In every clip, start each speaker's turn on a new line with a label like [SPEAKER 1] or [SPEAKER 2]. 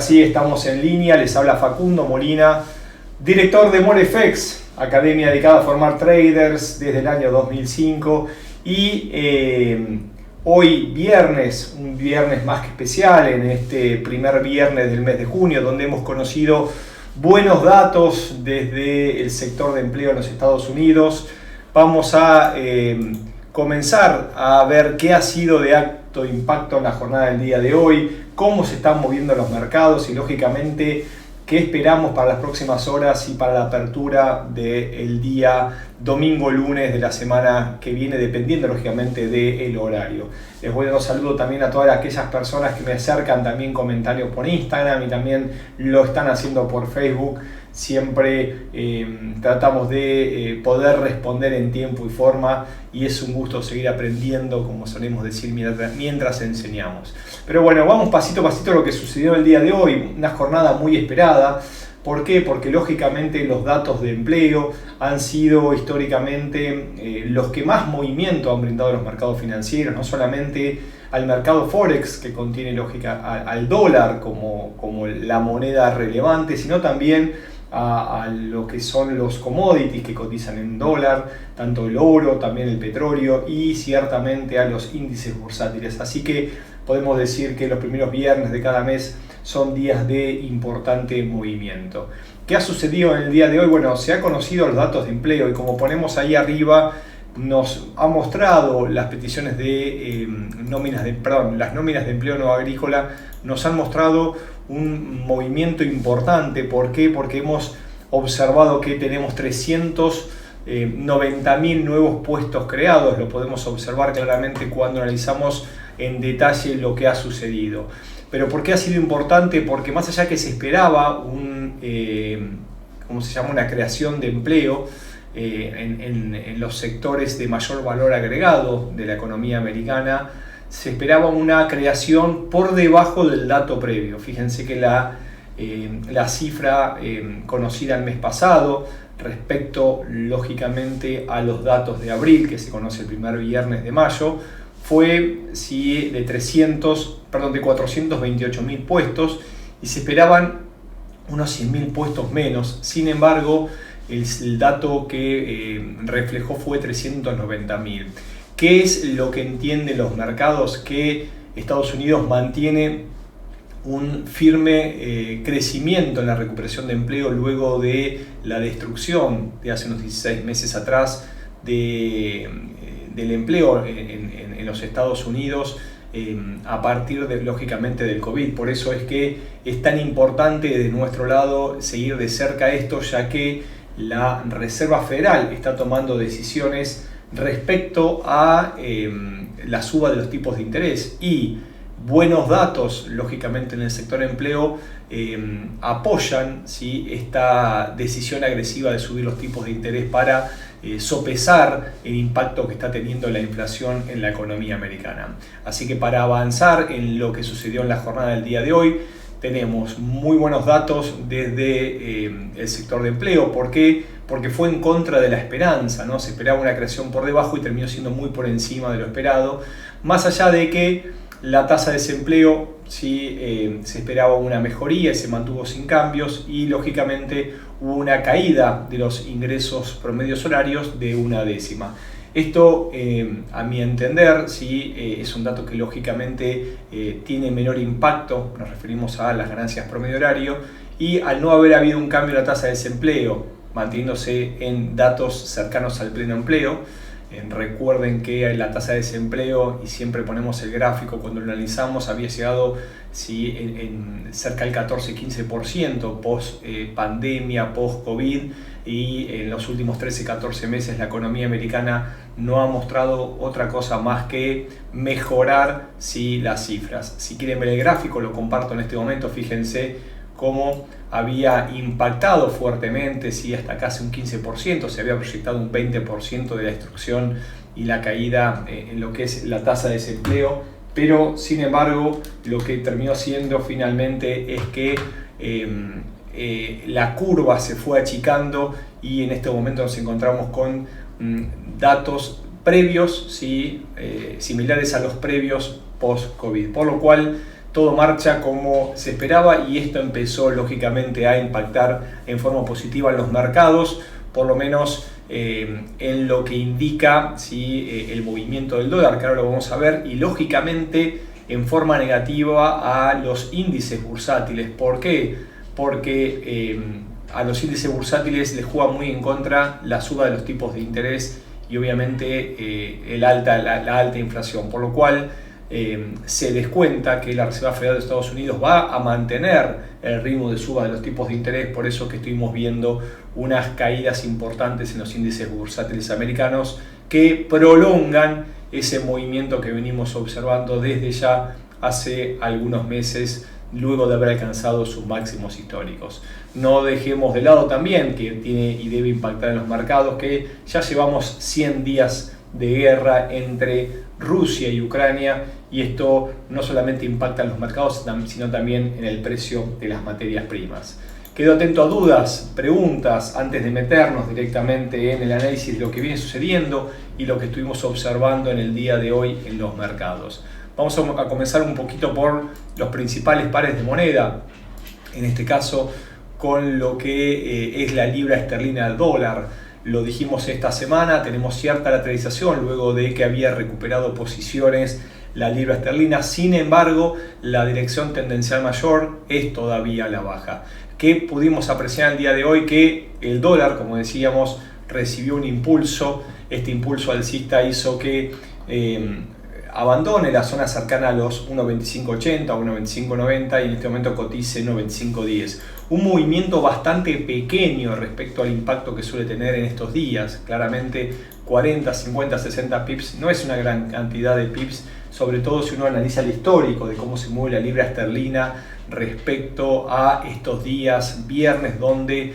[SPEAKER 1] Sí, estamos en línea, les habla Facundo Molina, director de MoreFX, academia dedicada a formar traders desde el año 2005 y hoy viernes, un viernes más que especial en este primer viernes del mes de junio, donde hemos conocido buenos datos desde el sector de empleo en los Estados Unidos. Vamos a comenzar a ver qué ha sido de alto impacto en la jornada del día de hoy, cómo se están moviendo los mercados y lógicamente qué esperamos para las próximas horas y para la apertura del día domingo-lunes de la semana que viene, dependiendo lógicamente del horario. Les voy a dar un saludo también a todas aquellas personas que me acercan también comentarios por Instagram y también lo están haciendo por Facebook. Siempre tratamos de poder responder en tiempo y forma y es un gusto seguir aprendiendo, como solemos decir, mientras enseñamos. Pero bueno, vamos pasito a pasito a lo que sucedió el día de hoy, una jornada muy esperada. ¿Por qué? Porque lógicamente los datos de empleo han sido históricamente los que más movimiento han brindado a los mercados financieros, no solamente al mercado Forex, que contiene lógica al dólar como la moneda relevante, sino también a lo que son los commodities que cotizan en dólar, tanto el oro, también el petróleo y ciertamente a los índices bursátiles. Así que podemos decir que los primeros viernes de cada mes son días de importante movimiento. ¿Qué ha sucedido en el día de hoy? Bueno, se han conocido los datos de empleo y como ponemos ahí arriba, nos ha mostrado las peticiones de las nóminas de empleo no agrícola, nos han mostrado un movimiento importante. ¿Por qué? Porque hemos observado que tenemos 390.000 nuevos puestos creados. Lo podemos observar claramente cuando analizamos en detalle lo que ha sucedido. Pero ¿por qué ha sido importante? Porque más allá que se esperaba una creación de empleo en los sectores de mayor valor agregado de la economía americana, se esperaba una creación por debajo del dato previo. Fíjense que la cifra conocida el mes pasado respecto lógicamente a los datos de abril, que se conoce el primer viernes de mayo, fue de 428.000 puestos y se esperaban unos 100.000 puestos menos. Sin embargo, el dato que reflejó fue 390.000. ¿Qué es lo que entienden los mercados? Que Estados Unidos mantiene un firme crecimiento en la recuperación de empleo luego de la destrucción de hace unos 16 meses atrás del empleo en los Estados Unidos a partir lógicamente del COVID. Por eso es que es tan importante de nuestro lado seguir de cerca esto, ya que la Reserva Federal está tomando decisiones respecto a la suba de los tipos de interés y buenos datos lógicamente en el sector empleo apoyan esta decisión agresiva de subir los tipos de interés para sopesar el impacto que está teniendo la inflación en la economía americana. Así que para avanzar en lo que sucedió en la jornada del día de hoy, tenemos muy buenos datos desde el sector de empleo. ¿Por qué? Porque fue en contra de la esperanza, ¿no? Se esperaba una creación por debajo y terminó siendo muy por encima de lo esperado. Más allá de que la tasa de desempleo se esperaba una mejoría y se mantuvo sin cambios y lógicamente hubo una caída de los ingresos promedios horarios de 1/10. Esto, a mi entender, es un dato que lógicamente tiene menor impacto, nos referimos a las ganancias promedio horario, y al no haber habido un cambio en la tasa de desempleo, manteniéndose en datos cercanos al pleno empleo. Recuerden que la tasa de desempleo, y siempre ponemos el gráfico cuando lo analizamos, había llegado en cerca del 14-15% post pandemia, post COVID, y en los últimos 13-14 meses la economía americana no ha mostrado otra cosa más que mejorar las cifras. Si quieren ver el gráfico, lo comparto en este momento. Fíjense cómo había impactado fuertemente, hasta casi un 15%, se había proyectado un 20% de la destrucción y la caída en lo que es la tasa de desempleo, pero sin embargo lo que terminó siendo finalmente es que la curva se fue achicando y en este momento nos encontramos con datos previos, similares a los previos post-COVID, por lo cual todo marcha como se esperaba y esto empezó lógicamente a impactar en forma positiva en los mercados, por lo menos en lo que indica ¿sí? El movimiento del dólar, que ahora lo vamos a ver, y lógicamente en forma negativa a los índices bursátiles. ¿Por qué? Porque a los índices bursátiles les juega muy en contra la suba de los tipos de interés y obviamente la alta inflación, por lo cual se descuenta que la Reserva Federal de Estados Unidos va a mantener el ritmo de suba de los tipos de interés. Por eso que estuvimos viendo unas caídas importantes en los índices bursátiles americanos que prolongan ese movimiento que venimos observando desde ya hace algunos meses, luego de haber alcanzado sus máximos históricos. No dejemos de lado también que tiene y debe impactar en los mercados que ya llevamos 100 días de guerra entre Rusia y Ucrania, y esto no solamente impacta en los mercados, sino también en el precio de las materias primas. Quedo atento a dudas, preguntas, antes de meternos directamente en el análisis de lo que viene sucediendo y lo que estuvimos observando en el día de hoy en los mercados. Vamos a comenzar un poquito por los principales pares de moneda, en este caso con lo que es la libra esterlina al dólar. Lo dijimos esta semana, tenemos cierta lateralización luego de que había recuperado posiciones la libra esterlina. Sin embargo, la dirección tendencial mayor es todavía a la baja. ¿Qué pudimos apreciar el día de hoy? Que el dólar, como decíamos, recibió un impulso. Este impulso alcista hizo que abandone la zona cercana a los 1.2580 o 1.2590 y en este momento cotice 1.2510. Un movimiento bastante pequeño respecto al impacto que suele tener en estos días. Claramente 40, 50, 60 pips no es una gran cantidad de pips, sobre todo si uno analiza el histórico de cómo se mueve la libra esterlina respecto a estos días viernes donde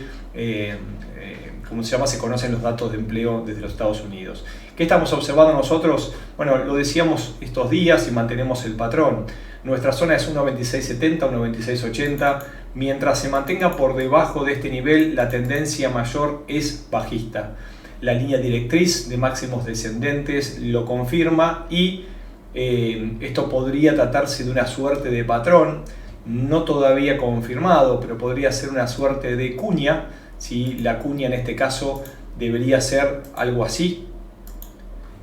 [SPEAKER 1] se conocen los datos de empleo desde los Estados Unidos. ¿Qué estamos observando nosotros? Bueno, lo decíamos estos días y mantenemos el patrón. Nuestra zona es 1.2670, 1.2680. Mientras se mantenga por debajo de este nivel, la tendencia mayor es bajista. La línea directriz de máximos descendentes lo confirma y esto podría tratarse de una suerte de patrón, no todavía confirmado, pero podría ser una suerte de cuña. ¿Sí? La cuña en este caso debería ser algo así.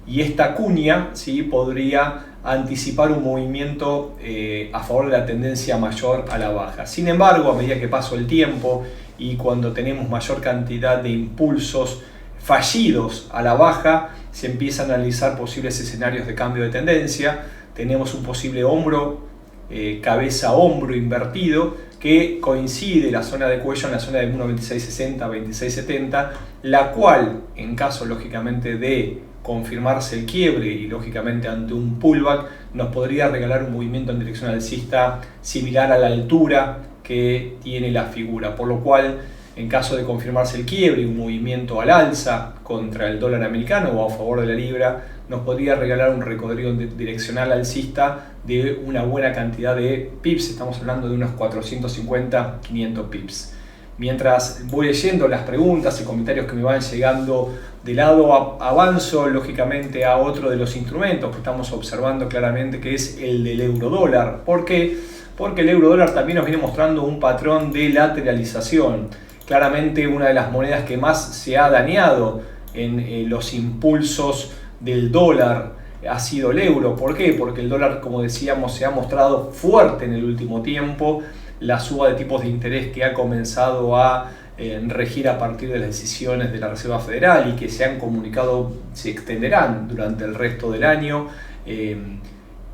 [SPEAKER 1] Y esta cuña ¿sí? podría anticipar un movimiento a favor de la tendencia mayor a la baja. Sin embargo, a medida que pasa el tiempo y cuando tenemos mayor cantidad de impulsos fallidos a la baja, se empiezan a analizar posibles escenarios de cambio de tendencia. Tenemos un posible cabeza-hombro invertido que coincide la zona de cuello en la zona de 1.2660, 2670, la cual, en caso lógicamente de confirmarse el quiebre y lógicamente ante un pullback, nos podría regalar un movimiento en dirección alcista similar a la altura que tiene la figura, por lo cual en caso de confirmarse el quiebre y un movimiento al alza contra el dólar americano o a favor de la libra, nos podría regalar un recorrido direccional alcista de una buena cantidad de pips. Estamos hablando de unos 450, 500 pips. Mientras voy leyendo las preguntas y comentarios que me van llegando de lado, avanzo lógicamente a otro de los instrumentos que estamos observando claramente, que es el del euro dólar. ¿Por qué? Porque el euro dólar también nos viene mostrando un patrón de lateralización. Claramente una de las monedas que más se ha dañado en los impulsos del dólar ha sido el euro. ¿Por qué? Porque el dólar, como decíamos, se ha mostrado fuerte en el último tiempo. La suba de tipos de interés que ha comenzado a regir a partir de las decisiones de la Reserva Federal y que se han comunicado se extenderán durante el resto del año.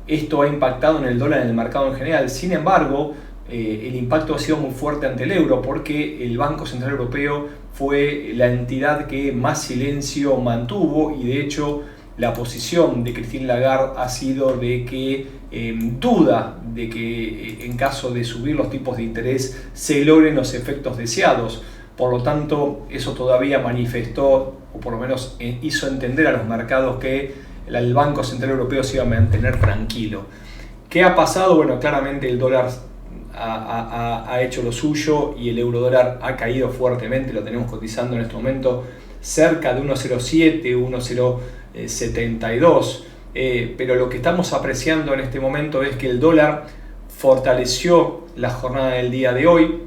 [SPEAKER 1] Esto ha impactado en el dólar, en el mercado en general. Sin embargo, el impacto ha sido muy fuerte ante el euro porque el Banco Central Europeo fue la entidad que más silencio mantuvo y de hecho la posición de Christine Lagarde ha sido de que duda de que en caso de subir los tipos de interés se logren los efectos deseados. Por lo tanto, eso todavía manifestó, o por lo menos hizo entender a los mercados que el Banco Central Europeo se iba a mantener tranquilo. ¿Qué ha pasado? Bueno, claramente el dólar ha hecho lo suyo y el euro dólar ha caído fuertemente. Lo tenemos cotizando en este momento cerca de 1.07, 1.072. Pero lo que estamos apreciando en este momento es que el dólar fortaleció la jornada del día de hoy.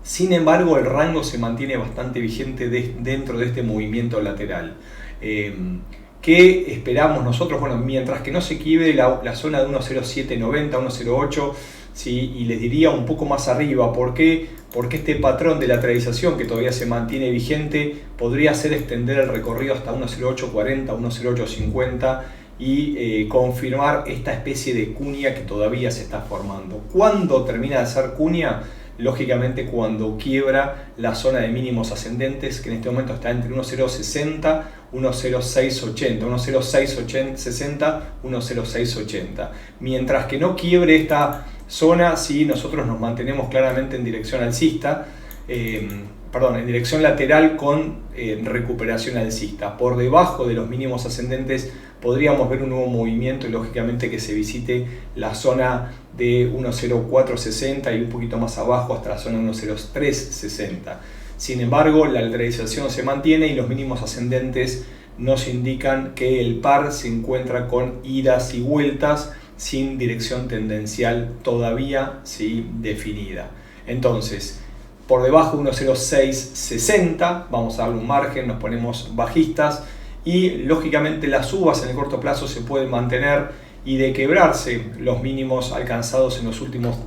[SPEAKER 1] Sin embargo, el rango se mantiene bastante vigente dentro de este movimiento lateral. ¿Qué esperamos nosotros? Bueno, mientras que no se quiebre la zona de 1.0790, 1.08, ¿sí? Y les diría un poco más arriba. ¿Por qué? Porque este patrón de lateralización que todavía se mantiene vigente podría hacer extender el recorrido hasta 1.0840, 1.0850 y confirmar esta especie de cuña que todavía se está formando. ¿Cuándo termina de ser cuña? Lógicamente cuando quiebra la zona de mínimos ascendentes, que en este momento está entre 1.060, 1.0680, 1.0660, 1.0680. Mientras que no quiebre esta zona, sí, nosotros nos mantenemos claramente en dirección alcista, en dirección lateral con recuperación alcista. Por debajo de los mínimos ascendentes podríamos ver un nuevo movimiento y lógicamente que se visite la zona de 1.0460 y un poquito más abajo hasta la zona 1.0360. Sin embargo, la lateralización se mantiene y los mínimos ascendentes nos indican que el par se encuentra con idas y vueltas sin dirección tendencial todavía sí definida. Entonces, por debajo de 1.0660 vamos a darle un margen, nos ponemos bajistas y lógicamente las subas en el corto plazo se pueden mantener y de quebrarse los mínimos alcanzados en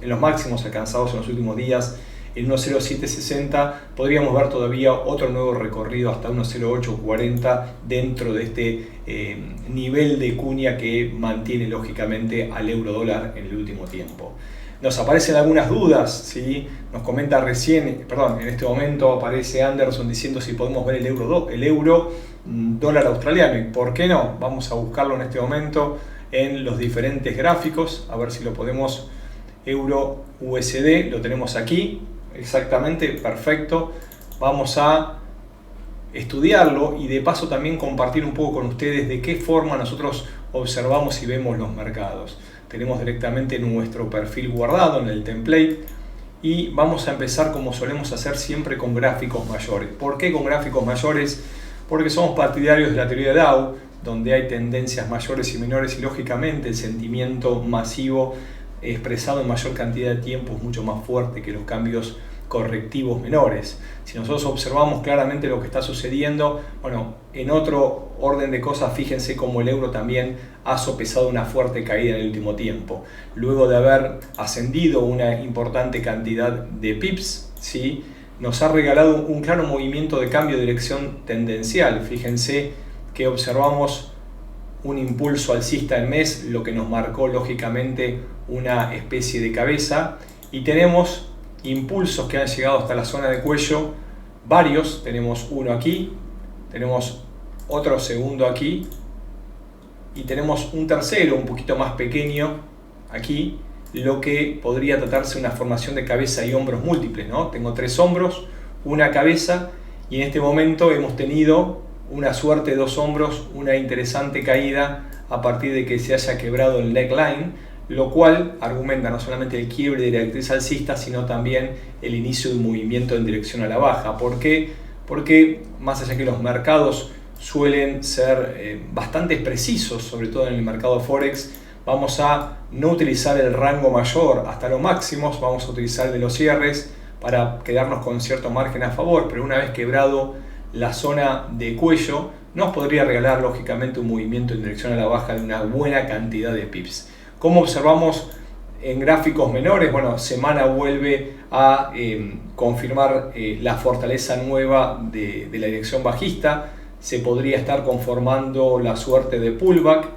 [SPEAKER 1] los máximos alcanzados en los últimos días en 1.0760 podríamos ver todavía otro nuevo recorrido hasta 1.0840 dentro de este nivel de cuña que mantiene lógicamente al euro dólar en el último tiempo. Nos aparecen algunas dudas, ¿sí? Nos comenta en este momento aparece Anderson diciendo si podemos ver el euro dólar australiano. ¿Y por qué no? Vamos a buscarlo en este momento en los diferentes gráficos, a ver si lo podemos. Euro USD, lo tenemos aquí, exactamente, perfecto. Vamos a estudiarlo y de paso también compartir un poco con ustedes de qué forma nosotros observamos y vemos los mercados. Tenemos directamente nuestro perfil guardado en el template y vamos a empezar como solemos hacer siempre con gráficos mayores. ¿Por qué con gráficos mayores? Porque somos partidarios de la teoría de Dow, donde hay tendencias mayores y menores y lógicamente el sentimiento masivo expresado en mayor cantidad de tiempo es mucho más fuerte que los cambios correctivos menores. Si nosotros observamos claramente lo que está sucediendo, bueno, en otro orden de cosas, fíjense cómo el euro también ha sopesado una fuerte caída en el último tiempo. Luego de haber ascendido una importante cantidad de pips, ¿sí? Nos ha regalado un claro movimiento de cambio de dirección tendencial. Fíjense que observamos un impulso alcista en mes, lo que nos marcó lógicamente una especie de cabeza, y tenemos impulsos que han llegado hasta la zona de cuello, varios, tenemos uno aquí, tenemos otro segundo aquí y tenemos un tercero un poquito más pequeño aquí, lo que podría tratarse de una formación de cabeza y hombros múltiples, ¿no? Tengo tres hombros, una cabeza y en este momento hemos tenido una suerte de dos hombros, una interesante caída a partir de que se haya quebrado el neckline, lo cual argumenta no solamente el quiebre de la directriz alcista, sino también el inicio de un movimiento en dirección a la baja. ¿Por qué? Porque más allá que los mercados suelen ser bastante precisos, sobre todo en el mercado Forex, vamos a no utilizar el rango mayor hasta los máximos, vamos a utilizar el de los cierres para quedarnos con cierto margen a favor, pero una vez quebrado la zona de cuello, nos podría regalar lógicamente un movimiento en dirección a la baja de una buena cantidad de pips. Como observamos en gráficos menores, bueno, semana vuelve a confirmar la fortaleza nueva de la dirección bajista. Se podría estar conformando la suerte de pullback,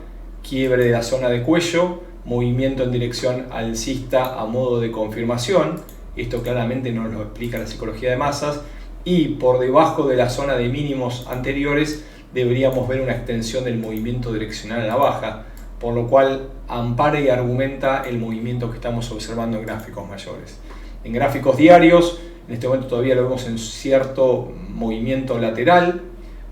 [SPEAKER 1] quiebre de la zona de cuello, movimiento en dirección alcista a modo de confirmación. Esto claramente nos lo explica la psicología de masas. Y por debajo de la zona de mínimos anteriores deberíamos ver una extensión del movimiento direccional a la baja, por lo cual ampara y argumenta el movimiento que estamos observando en gráficos mayores. En gráficos diarios, en este momento todavía lo vemos en cierto movimiento lateral,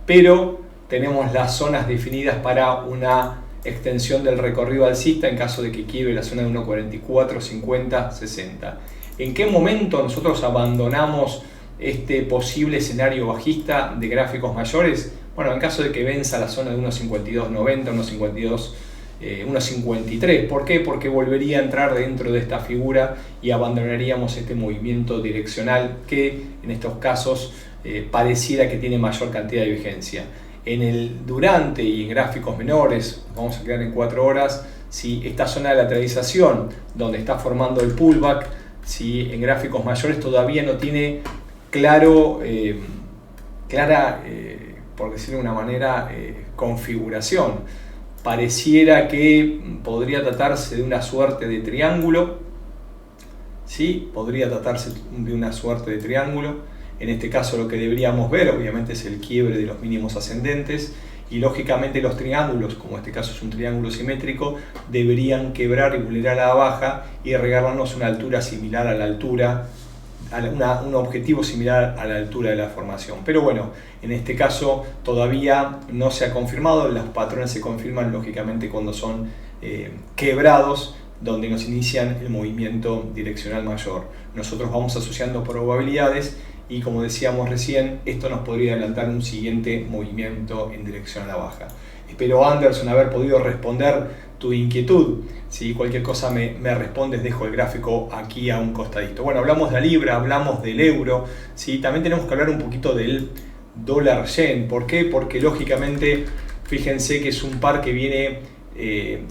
[SPEAKER 1] pero tenemos las zonas definidas para una extensión del recorrido alcista en caso de que quiebre la zona de 1.44, 50, 60. ¿En qué momento nosotros abandonamos este posible escenario bajista de gráficos mayores? Bueno, en caso de que venza la zona de 1.5290, 1.53. ¿Por qué? Porque volvería a entrar dentro de esta figura y abandonaríamos este movimiento direccional que en estos casos pareciera que tiene mayor cantidad de vigencia. En el durante y en gráficos menores, vamos a quedar en 4 horas, si esta zona de lateralización donde está formando el pullback, si en gráficos mayores todavía no tiene clara, por decirlo de una manera, configuración. Pareciera que podría tratarse de una suerte de triángulo, ¿sí? Podría tratarse de una suerte de triángulo. En este caso lo que deberíamos ver obviamente es el quiebre de los mínimos ascendentes y lógicamente los triángulos, como este caso es un triángulo simétrico, deberían quebrar y vulnerar a la baja y regalarnos una altura similar a la altura, un objetivo similar a la altura de la formación. Pero bueno, en este caso todavía no se ha confirmado, los patrones se confirman lógicamente cuando son quebrados, donde nos inician el movimiento direccional mayor. Nosotros vamos asociando probabilidades y como decíamos recién, esto nos podría adelantar un siguiente movimiento en dirección a la baja. Espero, Anderson, haber podido responder tu inquietud. Si cualquier cosa me respondes, dejo el gráfico aquí a un costadito. Bueno, hablamos de la libra, hablamos del euro, ¿sí? También tenemos que hablar un poquito del dólar yen. ¿Por qué? Porque lógicamente, fíjense que es un par que viene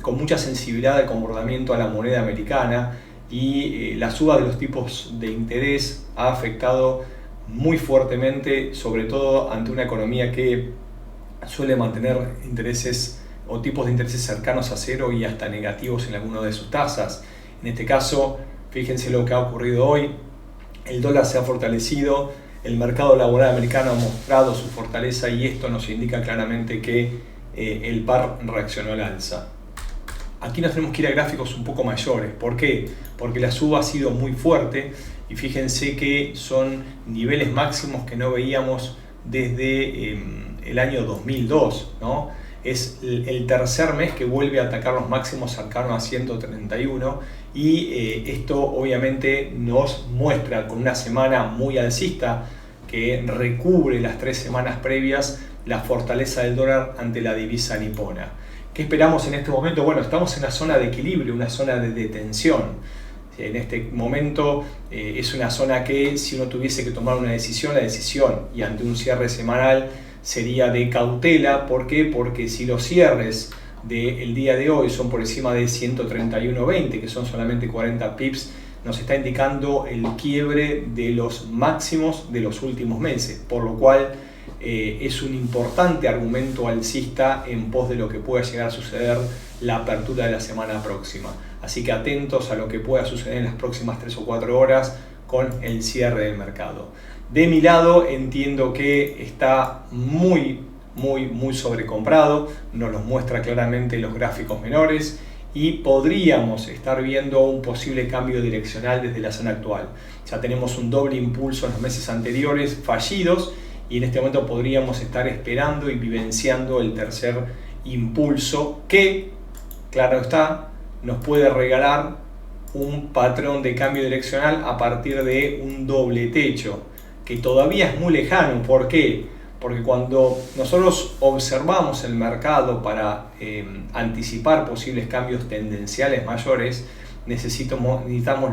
[SPEAKER 1] con mucha sensibilidad al comportamiento a la moneda americana y la suba de los tipos de interés ha afectado muy fuertemente, sobre todo ante una economía que suele mantener intereses o tipos de intereses cercanos a cero y hasta negativos en alguna de sus tasas. En este caso, fíjense lo que ha ocurrido hoy, el dólar se ha fortalecido, el mercado laboral americano ha mostrado su fortaleza y esto nos indica claramente que el par reaccionó al alza. Aquí nos tenemos que ir a gráficos un poco mayores. ¿Por qué? Porque la suba ha sido muy fuerte y fíjense que son niveles máximos que no veíamos desde el año 2002, ¿no? Es el tercer mes que vuelve a atacar los máximos cercanos a 131 y esto obviamente nos muestra con una semana muy alcista que recubre las 3 semanas previas la fortaleza del dólar ante la divisa nipona. ¿Qué esperamos en este momento? Bueno, estamos en una zona de equilibrio, una zona de tensión. En este momento es una zona que si uno tuviese que tomar una decisión, la decisión y ante un cierre semanal sería de cautela. ¿Por qué? Porque si los cierres del día de hoy son por encima de 131.20, que son solamente 40 pips, nos está indicando el quiebre de los máximos de los últimos meses, por lo cual es un importante argumento alcista en pos de lo que pueda llegar a suceder la apertura de la semana próxima. Así que atentos a lo que pueda suceder en las próximas 3 o 4 horas con el cierre del mercado. De mi lado entiendo que está muy sobrecomprado, nos lo muestra claramente los gráficos menores y podríamos estar viendo un posible cambio direccional desde la zona actual. Ya tenemos un doble impulso en los meses anteriores fallidos y en este momento podríamos estar esperando y vivenciando el tercer impulso que, claro está, nos puede regalar un patrón de cambio direccional a partir de un doble techo, que todavía es muy lejano. ¿Por qué? Porque cuando nosotros observamos el mercado para anticipar posibles cambios tendenciales mayores, necesitamos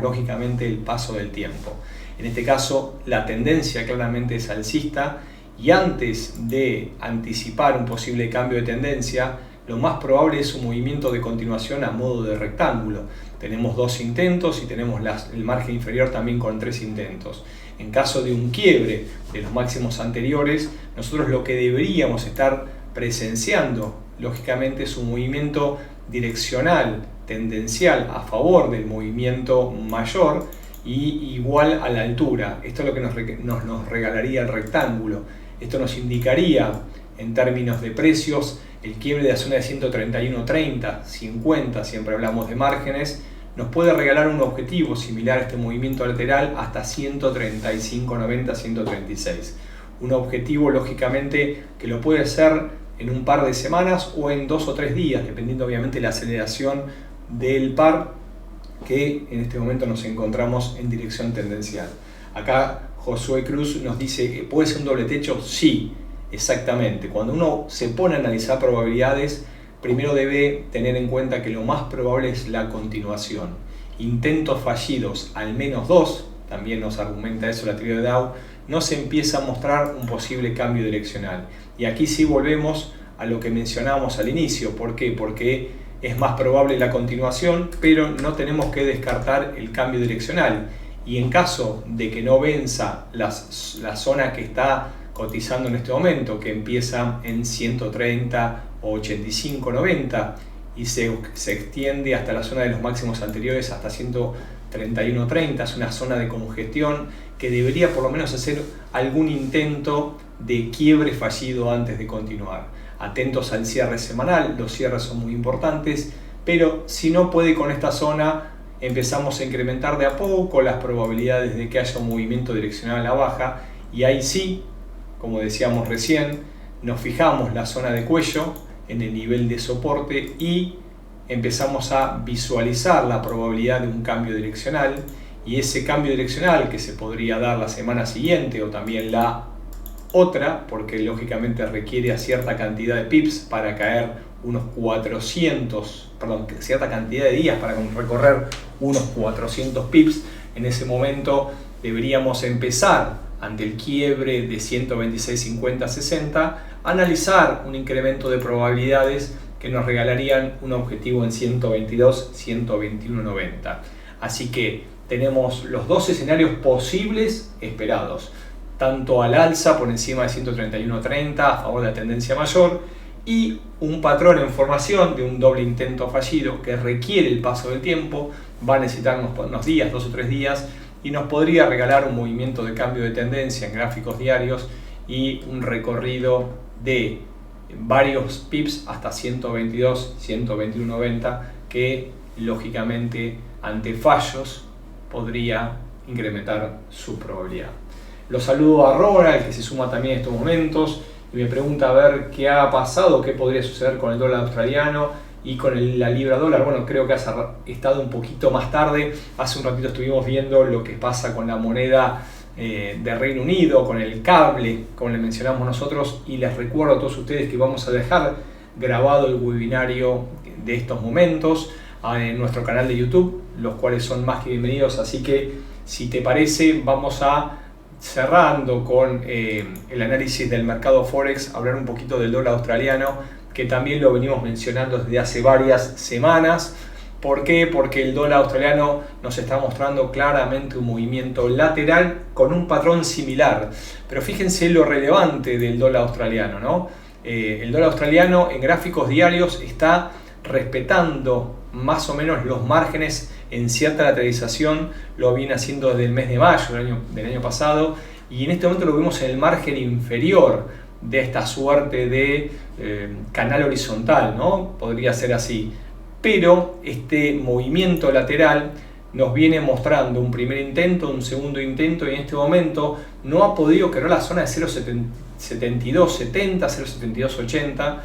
[SPEAKER 1] lógicamente el paso del tiempo. En este caso, la tendencia claramente es alcista y antes de anticipar un posible cambio de tendencia, lo más probable es un movimiento de continuación a modo de rectángulo. Tenemos 2 intentos y tenemos el margen inferior también con 3 intentos. En caso de un quiebre de los máximos anteriores, nosotros lo que deberíamos estar presenciando, lógicamente, es un movimiento direccional, tendencial a favor del movimiento mayor y igual a la altura. Esto es lo que nos regalaría el rectángulo. Esto nos indicaría, en términos de precios, el quiebre de la zona de 131.30, 50, siempre hablamos de márgenes, nos puede regalar un objetivo similar a este movimiento lateral hasta 135.90, 136. Un objetivo, lógicamente, que lo puede ser en un par de semanas o en 2 o 3 días, dependiendo obviamente de la aceleración del par, que en este momento nos encontramos en dirección tendencial. Acá Josué Cruz nos dice, ¿puede ser un doble techo? Sí, exactamente. Cuando uno se pone a analizar probabilidades, primero debe tener en cuenta que lo más probable es la continuación. Intentos fallidos, al menos 2, también nos argumenta eso la teoría de Dow, no se empieza a mostrar un posible cambio direccional. Y aquí sí volvemos a lo que mencionábamos al inicio. ¿Por qué? Porque es más probable la continuación, pero no tenemos que descartar el cambio direccional. Y en caso de que no venza la zona que está cotizando en este momento, que empieza en 130 o 85, 90 y se extiende hasta la zona de los máximos anteriores hasta 131.30, es una zona de congestión que debería por lo menos hacer algún intento de quiebre fallido antes de continuar. Atentos al cierre semanal, los cierres son muy importantes, pero si no puede con esta zona, empezamos a incrementar de a poco las probabilidades de que haya un movimiento direccional a la baja, y ahí sí, como decíamos recién, nos fijamos la zona de cuello en el nivel de soporte y empezamos a visualizar la probabilidad de un cambio direccional, y ese cambio direccional que se podría dar la semana siguiente o también la otra, porque lógicamente requiere a cierta cantidad de pips para caer unos 400, perdón, cierta cantidad de días para recorrer unos 400 pips. En ese momento deberíamos empezar, ante el quiebre de 126.50-60, analizar un incremento de probabilidades que nos regalarían un objetivo en 122-121.90. Así que tenemos los dos escenarios posibles esperados, tanto al alza por encima de 131.30 a favor de la tendencia mayor, y un patrón en formación de un doble intento fallido que requiere el paso del tiempo, va a necesitar unos días, 2 o 3 días, y nos podría regalar un movimiento de cambio de tendencia en gráficos diarios y un recorrido de varios pips hasta 122, 121.90, que lógicamente ante fallos podría incrementar su probabilidad. Los saludo a Ronald, que se suma también en estos momentos y me pregunta a ver qué ha pasado, qué podría suceder con el dólar australiano y con la libra dólar. Bueno, creo que has estado un poquito más tarde. Hace un ratito estuvimos viendo lo que pasa con la moneda de Reino Unido, con el cable, como le mencionamos nosotros, y les recuerdo a todos ustedes que vamos a dejar grabado el webinario de estos momentos en nuestro canal de YouTube, los cuales son más que bienvenidos. Así que, si te parece, vamos a, cerrando con el análisis del mercado Forex, hablar un poquito del dólar australiano, que también lo venimos mencionando desde hace varias semanas. ¿Por qué? Porque el dólar australiano nos está mostrando claramente un movimiento lateral con un patrón similar. Pero fíjense lo relevante del dólar australiano, ¿no? El dólar australiano en gráficos diarios está respetando más o menos los márgenes en cierta lateralización. Lo viene haciendo desde el mes de mayo del año pasado, y en este momento lo vemos en el margen inferior de esta suerte de canal horizontal, ¿no? Podría ser así. Pero este movimiento lateral nos viene mostrando un primer intento, un segundo intento, y en este momento no ha podido quebrar la zona de 0.7270, 0.7280,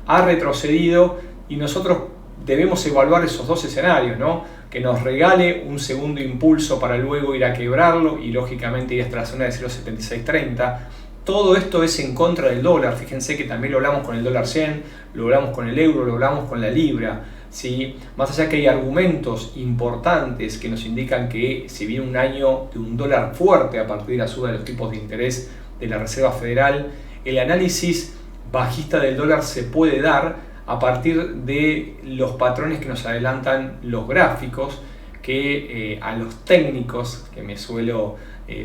[SPEAKER 1] ha retrocedido, y nosotros debemos evaluar esos dos escenarios, ¿no? Que nos regale un segundo impulso para luego ir a quebrarlo y lógicamente ir hasta la zona de 0.7630. Todo esto es en contra del dólar. Fíjense que también lo hablamos con el dólar yen, lo hablamos con el euro, lo hablamos con la libra, ¿sí? Más allá que hay argumentos importantes que nos indican que si viene un año de un dólar fuerte a partir de la suba de los tipos de interés de la Reserva Federal, el análisis bajista del dólar se puede dar a partir de los patrones que nos adelantan los gráficos, que a los técnicos, que me suelo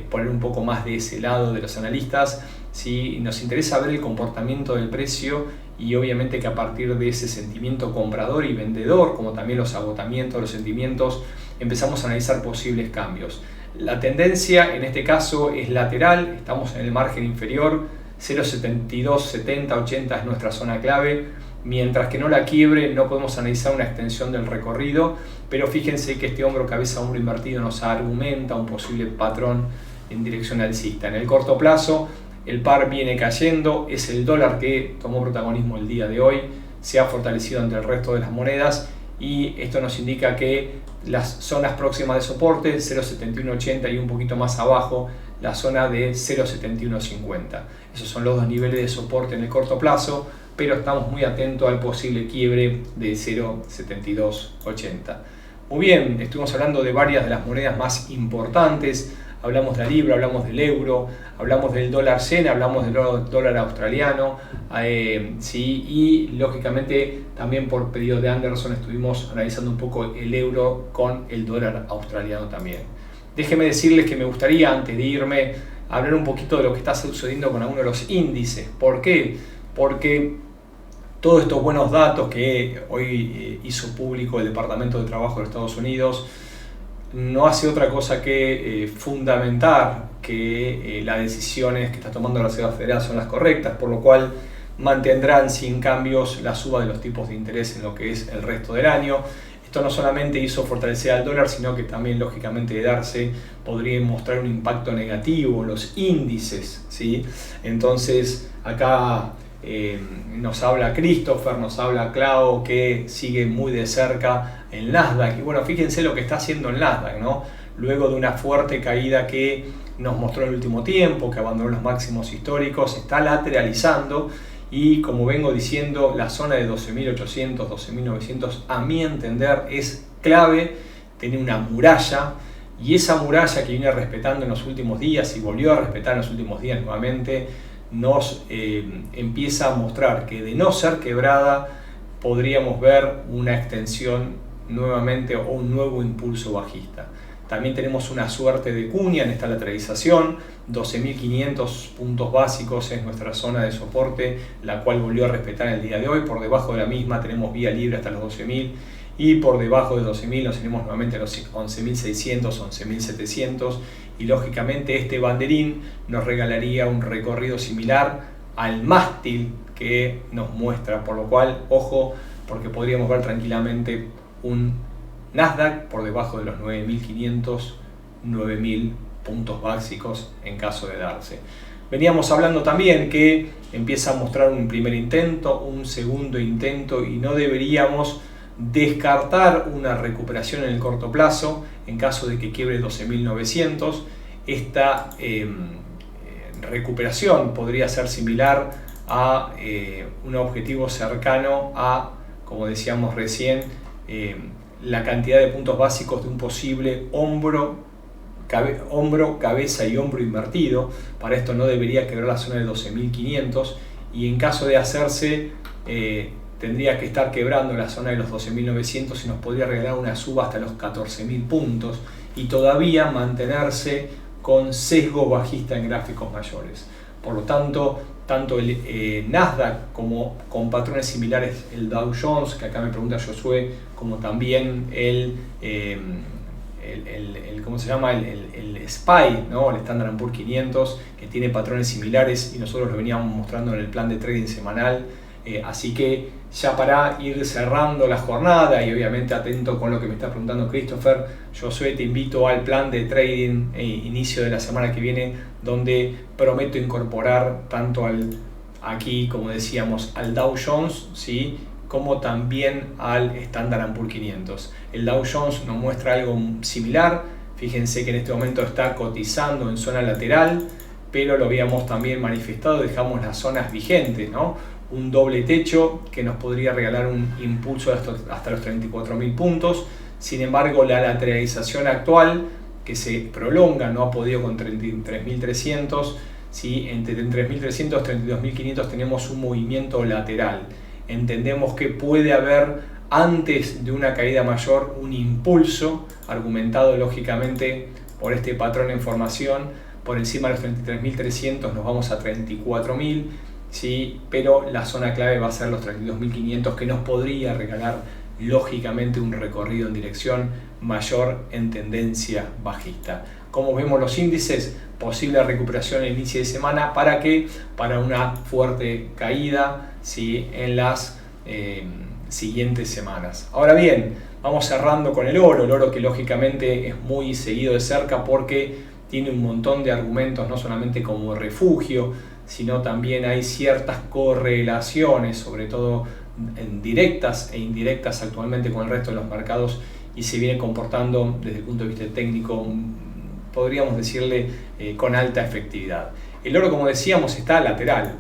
[SPEAKER 1] poner un poco más de ese lado de los analistas, ¿sí? Nos interesa ver el comportamiento del precio, y obviamente que a partir de ese sentimiento comprador y vendedor, como también los agotamientos, los sentimientos, empezamos a analizar posibles cambios. La tendencia en este caso es lateral, estamos en el margen inferior, 0.72, 70, 80 es nuestra zona clave. Mientras que no la quiebre, no podemos analizar una extensión del recorrido, pero fíjense que este hombro cabeza hombro invertido nos argumenta un posible patrón en dirección alcista. En el corto plazo, el par viene cayendo, es el dólar que tomó protagonismo el día de hoy, se ha fortalecido ante el resto de las monedas, y esto nos indica que las zonas próximas de soporte, 0.7180, y un poquito más abajo, la zona de 0.7150. Esos son los dos niveles de soporte en el corto plazo. pero estamos muy atentos al posible quiebre de 0,7280. Muy bien, estuvimos hablando de varias de las monedas más importantes. Hablamos de la libra, hablamos del euro, hablamos del dólar yen, hablamos del dólar australiano, ¿sí? Y lógicamente también por pedido de Anderson estuvimos analizando un poco el euro con el dólar australiano también. Déjenme decirles que me gustaría, antes de irme, hablar un poquito de lo que está sucediendo con algunos de los índices. ¿Por qué? Porque todos estos buenos datos que hoy hizo público el Departamento de Trabajo de los Estados Unidos no hace otra cosa que fundamentar que las decisiones que está tomando la Reserva Federal son las correctas, por lo cual mantendrán sin cambios la suba de los tipos de interés en lo que es el resto del año. Esto no solamente hizo fortalecer al dólar, sino que también, lógicamente, de darse, podría mostrar un impacto negativo en los índices, ¿sí? Entonces, acá nos habla Christopher, nos habla Clau, que sigue muy de cerca el Nasdaq. Y bueno, fíjense lo que está haciendo el Nasdaq, ¿no? Luego de una fuerte caída que nos mostró en el último tiempo, que abandonó los máximos históricos, está lateralizando. Y como vengo diciendo, la zona de 12.800, 12.900, a mi entender, es clave. Tiene una muralla, y esa muralla que viene respetando en los últimos días y volvió a respetar en los últimos días nuevamente, nos empieza a mostrar que, de no ser quebrada, podríamos ver una extensión nuevamente o un nuevo impulso bajista. También tenemos una suerte de cuña en esta lateralización. 12.500 puntos básicos es nuestra zona de soporte, la cual volvió a respetar el día de hoy. Por debajo de la misma tenemos vía libre hasta los 12.000, y por debajo de 12.000 nos tenemos nuevamente a los 11.600, 11.700, y lógicamente este banderín nos regalaría un recorrido similar al mástil que nos muestra, por lo cual, ojo, porque podríamos ver tranquilamente un Nasdaq por debajo de los 9.500, 9.000 puntos básicos en caso de darse. Veníamos hablando también que empieza a mostrar un primer intento, un segundo intento, y no deberíamos descartar una recuperación en el corto plazo en caso de que quiebre 12.900. Esta recuperación podría ser similar a un objetivo cercano a, como decíamos recién, la cantidad de puntos básicos de un posible hombro, cabeza y hombro invertido. Para esto no debería quebrar la zona de 12.500, y en caso de hacerse tendría que estar quebrando la zona de los 12.900 y nos podría regalar una suba hasta los 14.000 puntos y todavía mantenerse con sesgo bajista en gráficos mayores. Por lo tanto, tanto el Nasdaq como con patrones similares el Dow Jones, que acá me pregunta Josué, como también ¿cómo se llama? El SPY, ¿no? El Standard & Poor's 500, que tiene patrones similares y nosotros lo veníamos mostrando en el plan de trading semanal. Así que ya para ir cerrando la jornada, y obviamente atento con lo que me está preguntando Christopher, Josué, te invito al plan de trading inicio de la semana que viene, donde prometo incorporar tanto aquí, como decíamos, al Dow Jones, ¿sí?, como también al Standard & Poor's 500. El Dow Jones nos muestra algo similar. Fíjense que en este momento está cotizando en zona lateral, pero lo habíamos también manifestado, dejamos las zonas vigentes, ¿no? Un doble techo que nos podría regalar un impulso hasta los 34.000 puntos. Sin embargo, la lateralización actual, que se prolonga, no ha podido con 33.300, ¿sí? Entre 33.300 y 32.500 tenemos un movimiento lateral. Entendemos que puede haber, antes de una caída mayor, un impulso argumentado lógicamente por este patrón en formación. Por encima de los 33.300 nos vamos a 34.000, ¿sí? Pero la zona clave va a ser los 32.500, que nos podría regalar lógicamente un recorrido en dirección mayor en tendencia bajista. Como vemos los índices, posible recuperación en inicio de semana. ¿Para qué? Para una fuerte caída, ¿sí?, en las siguientes semanas. Ahora bien, vamos cerrando con el oro que lógicamente es muy seguido de cerca porque tiene un montón de argumentos, no solamente como refugio, sino también hay ciertas correlaciones, sobre todo en directas e indirectas actualmente con el resto de los mercados, y se viene comportando desde el punto de vista técnico, podríamos decirle, con alta efectividad. El oro, como decíamos, está lateral.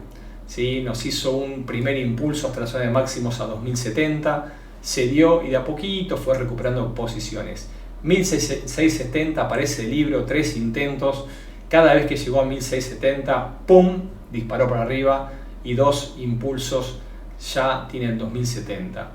[SPEAKER 1] ¿sí? Nos hizo un primer impulso hasta la zona de máximos a 2070, se dio y de a poquito fue recuperando posiciones. 1670 aparece el libro, 3 intentos, cada vez que llegó a 1670, ¡pum!, disparó para arriba y 2 impulsos ya tienen 2070.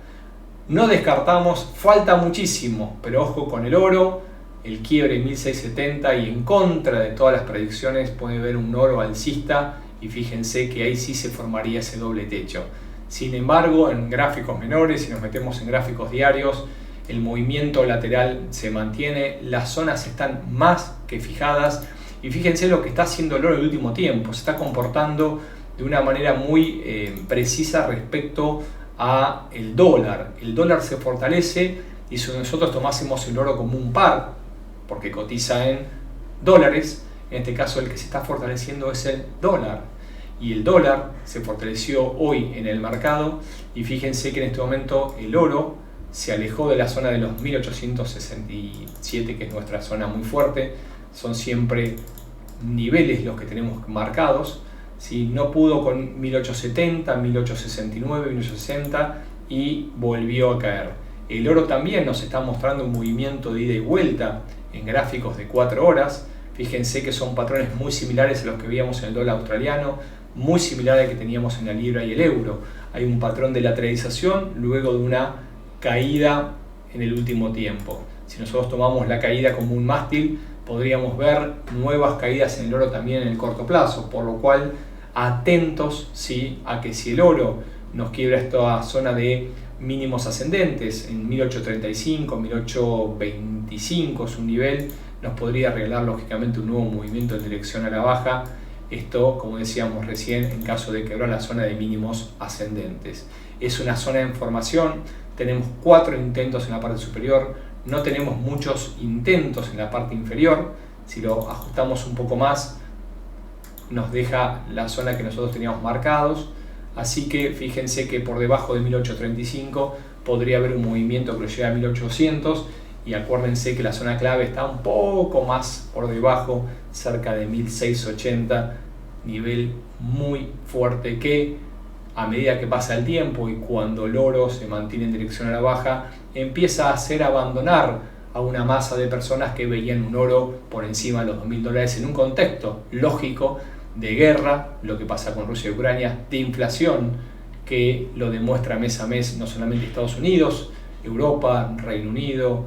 [SPEAKER 1] No descartamos, falta muchísimo, pero ojo con el oro, el quiebre en 1670 y en contra de todas las predicciones puede haber un oro alcista y fíjense que ahí sí se formaría ese doble techo. Sin embargo, en gráficos menores, si nos metemos en gráficos diarios, el movimiento lateral se mantiene, las zonas están más que fijadas y fíjense lo que está haciendo el oro en el último tiempo, se está comportando de una manera muy precisa respecto a el dólar. El dólar se fortalece y si nosotros tomásemos el oro como un par, porque cotiza en dólares, en este caso el que se está fortaleciendo es el dólar. Y el dólar se fortaleció hoy en el mercado y fíjense que en este momento el oro se alejó de la zona de los 1867, que es nuestra zona muy fuerte. Son siempre niveles los que tenemos marcados. ¿Sí? No pudo con 1870, 1869, 1860 y volvió a caer. El oro también nos está mostrando un movimiento de ida y vuelta en gráficos de 4 horas. Fíjense que son patrones muy similares a los que veíamos en el dólar australiano, muy similar al que teníamos en la libra y el euro. Hay un patrón de lateralización luego de una caída en el último tiempo. Si nosotros tomamos la caída como un mástil, podríamos ver nuevas caídas en el oro también en el corto plazo, por lo cual atentos, ¿sí?, a que si el oro nos quiebra esta zona de mínimos ascendentes en 1835, 1825 es un nivel, nos podría arreglar lógicamente un nuevo movimiento en dirección a la baja. Esto, como decíamos recién, en caso de quebrar la zona de mínimos ascendentes. Es una zona de formación, tenemos 4 intentos en la parte superior, no tenemos muchos intentos en la parte inferior. Si lo ajustamos un poco más, nos deja la zona que nosotros teníamos marcados. Así que fíjense que por debajo de 1835 podría haber un movimiento que lo lleve a 1800. Y acuérdense que la zona clave está un poco más por debajo, cerca de 1680, nivel muy fuerte que a medida que pasa el tiempo y cuando el oro se mantiene en dirección a la baja, empieza a hacer abandonar a una masa de personas que veían un oro por encima de los $2000 en un contexto lógico de guerra, lo que pasa con Rusia y Ucrania, de inflación, que lo demuestra mes a mes no solamente Estados Unidos, Europa, Reino Unido,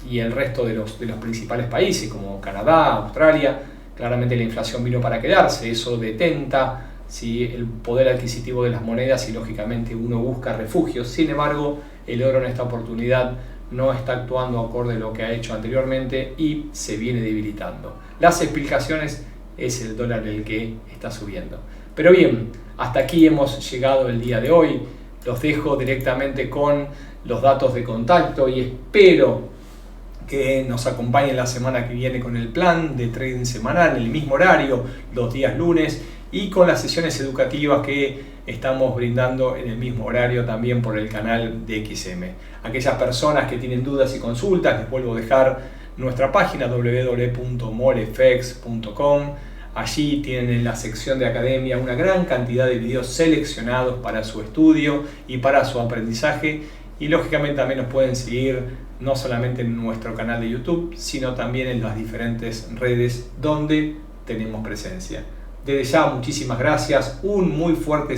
[SPEAKER 1] y el resto de los principales países como Canadá, Australia. Claramente la inflación vino para quedarse, eso detenta, ¿sí?, el poder adquisitivo de las monedas y lógicamente uno busca refugios. Sin embargo, el oro en esta oportunidad no está actuando acorde a lo que ha hecho anteriormente y se viene debilitando. Las explicaciones es el dólar el que está subiendo. Pero bien, hasta aquí hemos llegado el día de hoy. Los dejo directamente con los datos de contacto y espero que nos acompañen la semana que viene con el plan de trading semanal, en el mismo horario, los días lunes, y con las sesiones educativas que estamos brindando en el mismo horario también por el canal de XM. Aquellas personas que tienen dudas y consultas, les vuelvo a dejar nuestra página www.molefx.com. Allí tienen en la sección de academia una gran cantidad de videos seleccionados para su estudio y para su aprendizaje. Y lógicamente también nos pueden seguir no solamente en nuestro canal de YouTube, sino también en las diferentes redes donde tenemos presencia. Desde ya, muchísimas gracias, un muy fuerte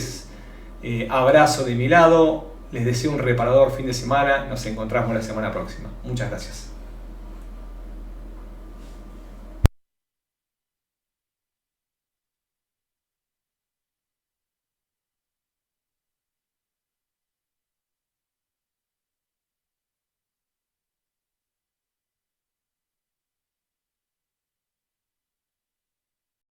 [SPEAKER 1] abrazo de mi lado, les deseo un reparador fin de semana, nos encontramos la semana próxima. Muchas gracias.